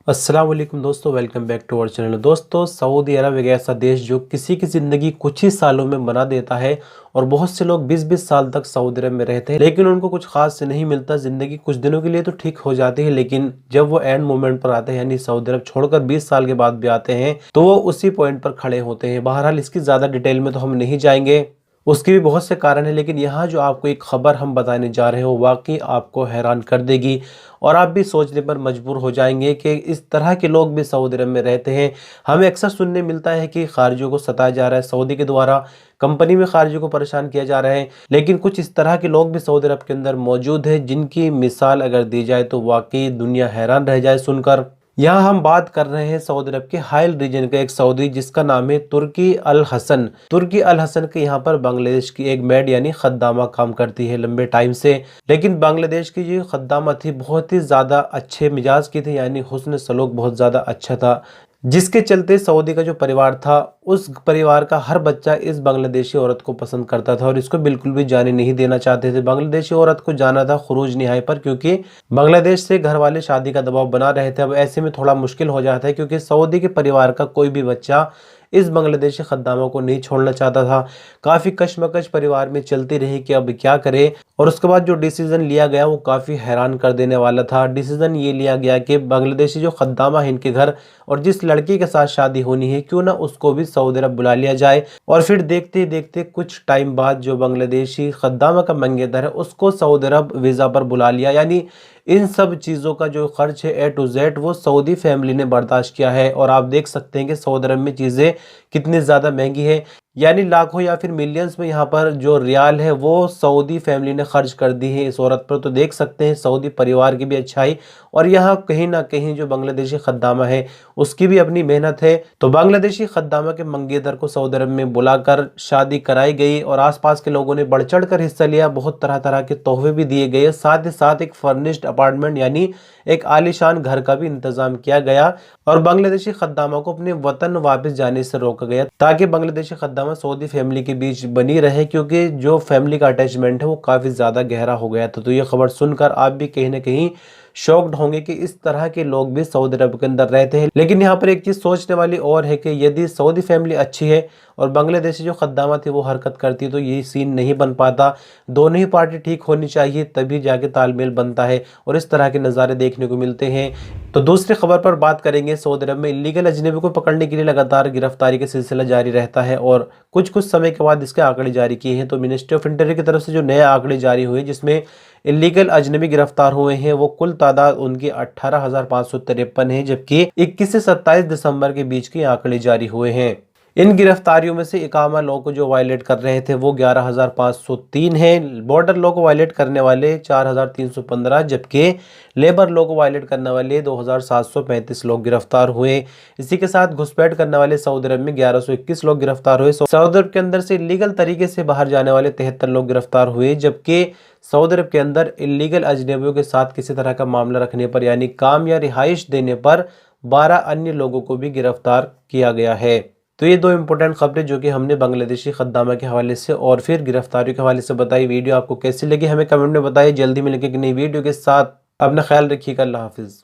अस्सलाम वालेकुम दोस्तों, welcome back to our channel. दोस्तों, सऊदी अरब एक ऐसा देश जो किसी की ज़िंदगी कुछ ही सालों में बना देता है और बहुत से लोग 20-20 साल तक सऊदी अरब में रहते हैं, लेकिन उनको कुछ खास से नहीं मिलता। ज़िंदगी कुछ दिनों के लिए तो ठीक हो जाती है, लेकिन जब वो एंड मोमेंट पर आते हैं, यानी सऊदी अरब छोड़कर 20 साल के बाद भी आते हैं, तो वो उसी पॉइंट पर खड़े होते हैं। बहरहाल, इसकी ज़्यादा डिटेल में तो हम नहीं जाएंगे, उसके भी बहुत से कारण हैं, लेकिन यहाँ जो आपको एक खबर हम बताने जा रहे हैं वो वाकई आपको हैरान कर देगी और आप भी सोचने पर मजबूर हो जाएंगे कि इस तरह के लोग भी सऊदी अरब में रहते हैं। हमें अक्सर सुनने मिलता है कि खारजियों को सताया जा रहा है, सऊदी के द्वारा कंपनी में खारजियों को परेशान किया जा रहा है, लेकिन कुछ इस तरह के लोग भी सऊदी अरब के अंदर मौजूद हैं जिनकी मिसाल अगर दी जाए तो वाकई दुनिया हैरान रह जाए सुनकर। यहाँ हम बात कर रहे हैं सऊदी अरब के हाइल रीजन का एक सऊदी जिसका नाम है तुर्की अल हसन। तुर्की अल हसन के यहाँ पर बांग्लादेश की एक मेड यानी खद्दामा काम करती है लंबे टाइम से, लेकिन बांग्लादेश की जो खद्दामा थी बहुत ही ज़्यादा अच्छे मिजाज की थी, यानी हुस्न सलूक बहुत ज़्यादा अच्छा था, जिसके चलते सऊदी का जो परिवार था उस परिवार का हर बच्चा इस बांग्लादेशी औरत को पसंद करता था और इसको बिल्कुल भी जाने नहीं देना चाहते थे। बांग्लादेशी औरत को जाना था खुरूज निहाई पर, क्योंकि बांग्लादेश से घर वाले शादी का दबाव बना रहे थे। अब ऐसे में थोड़ा मुश्किल हो जाता है, क्योंकि सऊदी के परिवार का कोई भी बच्चा इस बांग्लादेशी खद्दामों को नहीं छोड़ना चाहता था। काफ़ी कशमकश परिवार में चलती रही कि अब क्या करे, और उसके बाद जो डिसीजन लिया गया वो काफ़ी हैरान कर देने वाला था। डिसीजन ये लिया गया कि बांग्लादेशी जो खद्दामा है इनके घर, और जिस लड़की के साथ शादी होनी है क्यों ना उसको भी सऊदी अरब बुला लिया जाए। और फिर देखते ही देखते कुछ टाइम बाद जो बांग्लादेशी खद्दामा का मंगेतर है उसको सऊदी अरब वीज़ा पर बुला लिया। यानी इन सब चीज़ों का जो खर्च है A to Z वो सऊदी फैमिली ने बर्दाश्त किया है। और आप देख सकते हैं कि सऊदी अरब में चीज़ें कितनी ज़्यादा महंगी है, यानी लाखों या फिर मिलियंस में यहाँ पर जो रियाल है वो सऊदी फैमिली ने खर्च कर दी है इस औरत पर। तो देख सकते हैं सऊदी परिवार की भी अच्छाई, और यहाँ कहीं ना कहीं जो बांग्लादेशी खद्दामा है उसकी भी अपनी मेहनत है। तो बांग्लादेशी खद्दामा के मंगेतर को सऊदी अरब में बुलाकर शादी कराई गई और आसपास के लोगों ने बढ़ चढ़ कर हिस्सा लिया। बहुत तरह तरह के तोहफे भी दिए गए, साथ ही साथ एक फर्निश्ड अपार्टमेंट यानी एक आलीशान घर का भी इंतजाम किया गया, और बांग्लादेशी खद्दामा को अपने वतन वापस जाने से रोका गया ताकि बांग्लादेशी खद्दामा सऊदी फैमिली के बीच बनी रहे, क्योंकि जो फैमिली का अटैचमेंट है वो काफ़ी ज़्यादा गहरा हो गया था। तो ये खबर सुनकर आप भी कहीं ना कहीं शॉक्ड होंगे कि इस तरह के लोग भी सऊदी अरब के अंदर रहते हैं। लेकिन यहाँ पर एक चीज़ सोचने वाली और है कि यदि सऊदी फैमिली अच्छी है और बांग्लादेशी जो खद्दामा थी वो हरकत करती है तो ये सीन नहीं बन पाता। दोनों ही पार्टी ठीक होनी चाहिए तभी जाके तालमेल बनता है, और इस तरह के नज़ारे देखने को मिलते हैं। तो दूसरी खबर पर बात करेंगे। सऊदी अरब में इलीगल अजनबी को पकड़ने के लिए लगातार गिरफ्तारी का सिलसिला जारी रहता है और कुछ समय के बाद इसके आंकड़े जारी किए हैं। तो मिनिस्ट्री ऑफ इंटीरियर की तरफ से जो नए आंकड़े जारी हुए जिसमें इलीगल अजनबी गिरफ्तार हुए हैं वो कुल तादाद उनकी 18,553 है, जबकि 21 से 27 दिसंबर के बीच के आंकड़े जारी हुए हैं। इन गिरफ्तारियों में से इकामा लॉ को जो वायलेट कर रहे थे वो 11,503 हैं, बॉर्डर लॉ को वायलेट करने वाले 4,315, जबकि लेबर लॉ को वायलेट करने वाले 2,735 लोग गिरफ्तार हुए। इसी के साथ घुसपैठ करने वाले सऊदी अरब में 1121 लोग गिरफ्तार हुए। सऊदी अरब के अंदर से इलीगल तरीके से बाहर जाने वाले 73 लोग गिरफ्तार हुए, जबकि सऊदी अरब के अंदर इलीगल अजनबियों के साथ किसी तरह का मामला रखने पर यानी काम या रिहाइश देने पर 12 अन्य लोगों को भी गिरफ्तार किया गया है। तो ये दो इंपॉर्टेंट खबरें जो कि हमने बांग्लादेशी खद्दामा के हवाले से और फिर गिरफ्तारियों के हवाले से बताई। वीडियो आपको कैसी लगी हमें कमेंट में बताइए। जल्दी मिलेंगे कि नई वीडियो के साथ। अपना ख्याल रखिएगा। अल्लाह हाफिज़।